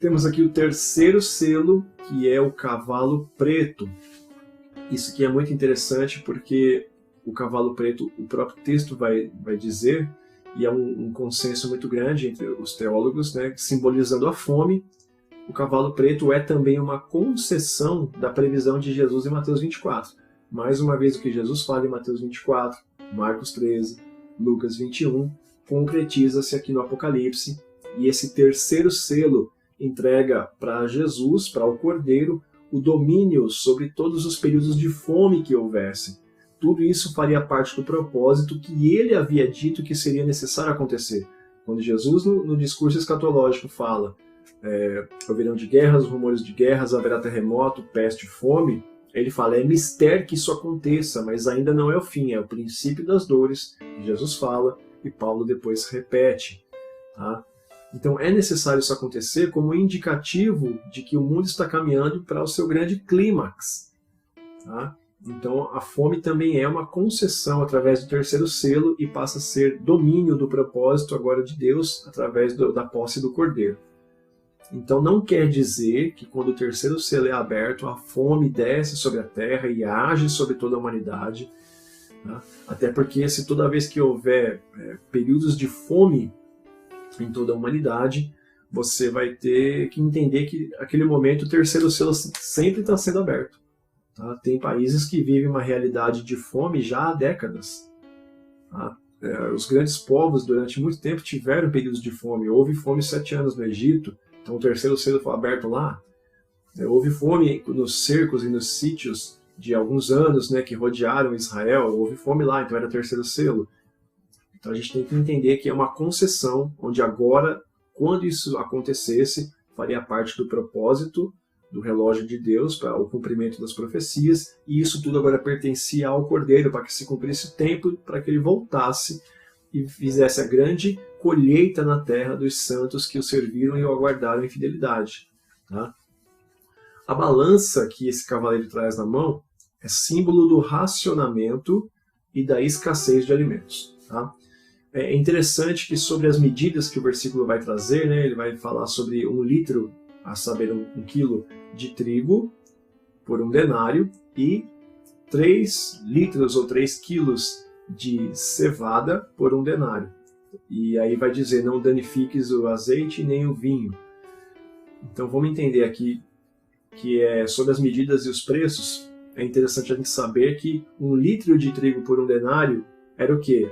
Temos aqui o terceiro selo, que é o cavalo preto. Isso aqui é muito interessante porque o cavalo preto, o próprio texto vai dizer, e é um consenso muito grande entre os teólogos, né, simbolizando a fome. O cavalo preto é também uma concessão da previsão de Jesus em Mateus 24. Mais uma vez, o que Jesus fala em Mateus 24, Marcos 13, Lucas 21, concretiza-se aqui no Apocalipse, e esse terceiro selo entrega para Jesus, para o Cordeiro, o domínio sobre todos os períodos de fome que houvesse. Tudo isso faria parte do propósito que ele havia dito que seria necessário acontecer. Quando Jesus, no discurso escatológico, fala haverão de guerras, rumores de guerras, haverá terremoto, peste, fome, ele fala, é mister que isso aconteça, mas ainda não é o fim, é o princípio das dores, que Jesus fala, e Paulo depois repete. Tá? Então é necessário isso acontecer como indicativo de que o mundo está caminhando para o seu grande clímax. Tá? Então a fome também é uma concessão através do terceiro selo e passa a ser domínio do propósito agora de Deus através da posse do Cordeiro. Então não quer dizer que quando o terceiro selo é aberto, a fome desce sobre a terra e age sobre toda a humanidade. Tá? Até porque se toda vez que houver períodos de fome em toda a humanidade, você vai ter que entender que naquele momento o terceiro selo sempre está sendo aberto. Tá? Tem países que vivem uma realidade de fome já há décadas. Tá? Os grandes povos durante muito tempo tiveram períodos de fome. Houve fome 7 anos no Egito, então o terceiro selo foi aberto lá. Houve fome nos cercos e nos sítios de alguns anos, né, que rodearam Israel. Houve fome lá, então era o terceiro selo. Então a gente tem que entender que é uma concessão, onde agora, quando isso acontecesse, faria parte do propósito do relógio de Deus para o cumprimento das profecias, e isso tudo agora pertencia ao Cordeiro, para que se cumprisse o tempo, para que ele voltasse e fizesse a grande colheita na terra dos santos que o serviram e o aguardaram em fidelidade. Tá? A balança que esse cavaleiro traz na mão é símbolo do racionamento e da escassez de alimentos. Tá? É interessante que sobre as medidas que o versículo vai trazer, né, ele vai falar sobre 1 litro, a saber, 1 quilo de trigo por 1 denário e 3 litros ou 3 quilos de cevada por 1 denário. E aí vai dizer, não danifiques o azeite nem o vinho. Então vamos entender aqui que sobre as medidas e os preços, é interessante a gente saber que 1 litro de trigo por 1 denário era o quê?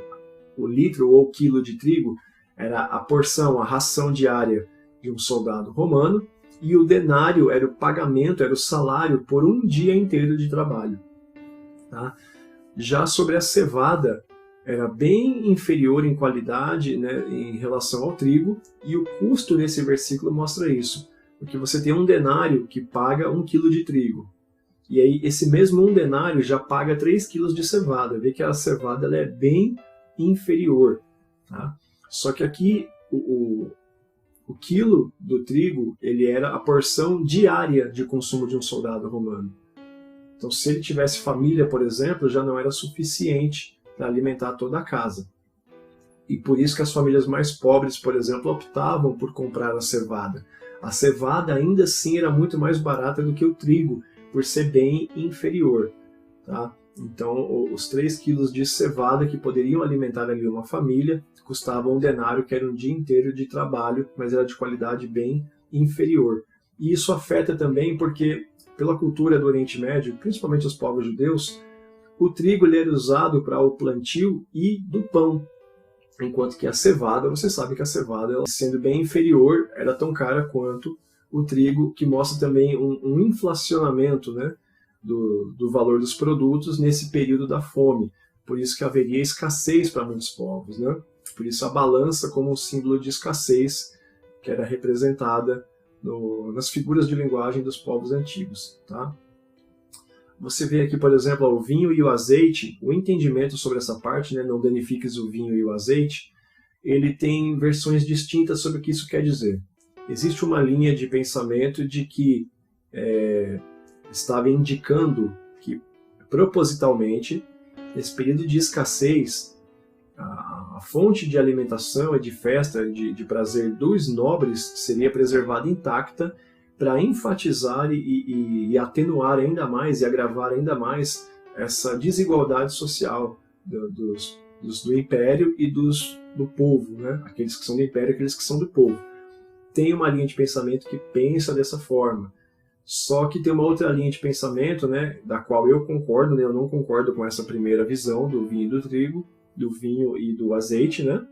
O litro ou quilo de trigo era a porção, a ração diária de um soldado romano, e o denário era o pagamento, era o salário por 1 dia inteiro de trabalho. Tá? Já sobre a cevada, era bem inferior em qualidade, né, em relação ao trigo, e o custo nesse versículo mostra isso, porque você tem 1 denário que paga 1 quilo de trigo, e aí esse mesmo 1 denário já paga 3 quilos de cevada. Vê que a cevada ela é bem inferior. Tá? Só que aqui o quilo do trigo ele era a porção diária de consumo de um soldado romano. Então se ele tivesse família, por exemplo, já não era suficiente para alimentar toda a casa. E por isso que as famílias mais pobres, por exemplo, optavam por comprar a cevada. A cevada ainda assim era muito mais barata do que o trigo, por ser bem inferior. Tá? Então, os 3 quilos de cevada que poderiam alimentar ali uma família custavam 1 denário, que era um dia inteiro de trabalho, mas era de qualidade bem inferior. E isso afeta também porque, pela cultura do Oriente Médio, principalmente os povos judeus, o trigo ele era usado para o plantio e do pão, enquanto que a cevada, você sabe que a cevada, ela, sendo bem inferior, era tão cara quanto o trigo, que mostra também um inflacionamento, né, do valor dos produtos nesse período da fome. Por isso que haveria escassez para muitos povos. Né? Por isso a balança como um símbolo de escassez que era representada nas figuras de linguagem dos povos antigos. Tá? Você vê aqui, por exemplo, o vinho e o azeite, o entendimento sobre essa parte, né, não danifiques o vinho e o azeite, ele tem versões distintas sobre o que isso quer dizer. Existe uma linha de pensamento de que estava indicando que, propositalmente, nesse período de escassez, a a fonte de alimentação e de festa, de prazer dos nobres seria preservada intacta para enfatizar e atenuar ainda mais e agravar ainda mais essa desigualdade social do império e do povo, né? Aqueles que são do império e aqueles que são do povo. Tem uma linha de pensamento que pensa dessa forma. Só que tem uma outra linha de pensamento, né, da qual eu concordo, né, eu não concordo com essa primeira visão do vinho e do trigo, do vinho e do azeite, né?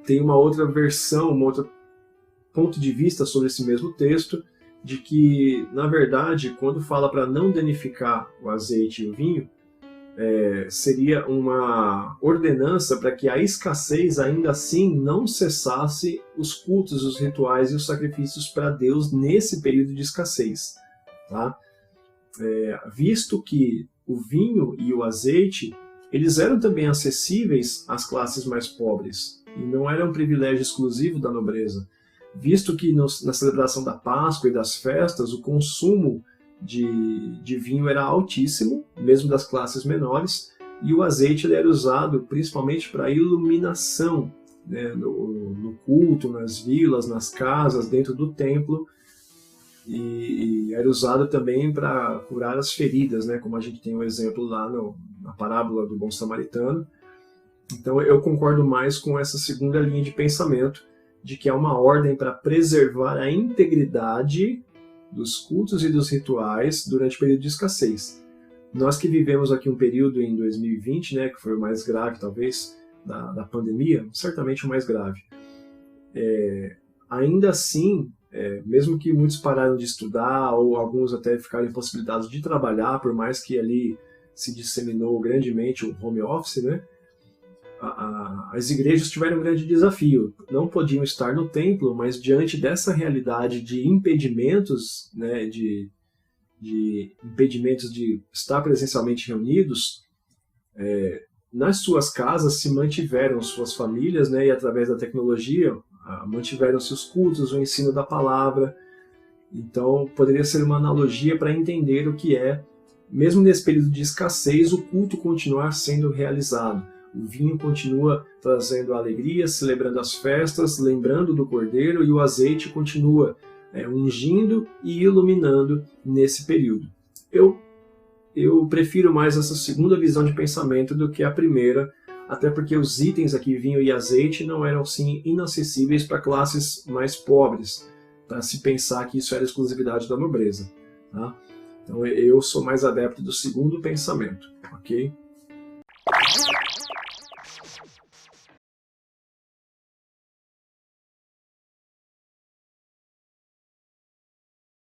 Tem uma outra versão, um outro ponto de vista sobre esse mesmo texto, de que, na verdade, quando fala para não danificar o azeite e o vinho, seria uma ordenança para que a escassez ainda assim não cessasse os cultos, os rituais e os sacrifícios para Deus nesse período de escassez. Tá? Visto que o vinho e o azeite eles eram também acessíveis às classes mais pobres e não era um privilégio exclusivo da nobreza, visto que na celebração da Páscoa e das festas o consumo de vinho era altíssimo, mesmo das classes menores, e o azeite ele era usado principalmente para iluminação, né, no culto, nas vilas, nas casas, dentro do templo, e era usado também para curar as feridas, né, como a gente tem um exemplo lá na parábola do bom samaritano. Então eu concordo mais com essa segunda linha de pensamento, de que é uma ordem para preservar a integridade dos cultos e dos rituais durante o período de escassez. Nós que vivemos aqui um período em 2020, né, que foi o mais grave talvez da pandemia, certamente o mais grave, ainda assim, mesmo que muitos pararam de estudar ou alguns até ficaram impossibilitados de trabalhar, por mais que ali se disseminou grandemente o home office, né, as igrejas tiveram um grande desafio. Não podiam estar no templo, mas diante dessa realidade de impedimentos, né, de impedimentos de estar presencialmente reunidos, nas suas casas se mantiveram suas famílias, né, e através da tecnologia mantiveram-se os cultos, o ensino da palavra. Então poderia ser uma analogia para entender o que é, mesmo nesse período de escassez, o culto continuar sendo realizado. O vinho continua trazendo alegria, celebrando as festas, lembrando do Cordeiro, e o azeite continua ungindo e iluminando nesse período. Eu prefiro mais essa segunda visão de pensamento do que a primeira, até porque os itens aqui, vinho e azeite, não eram sim inacessíveis para classes mais pobres, para se pensar que isso era exclusividade da nobreza. Tá? Então eu sou mais adepto do segundo pensamento, ok?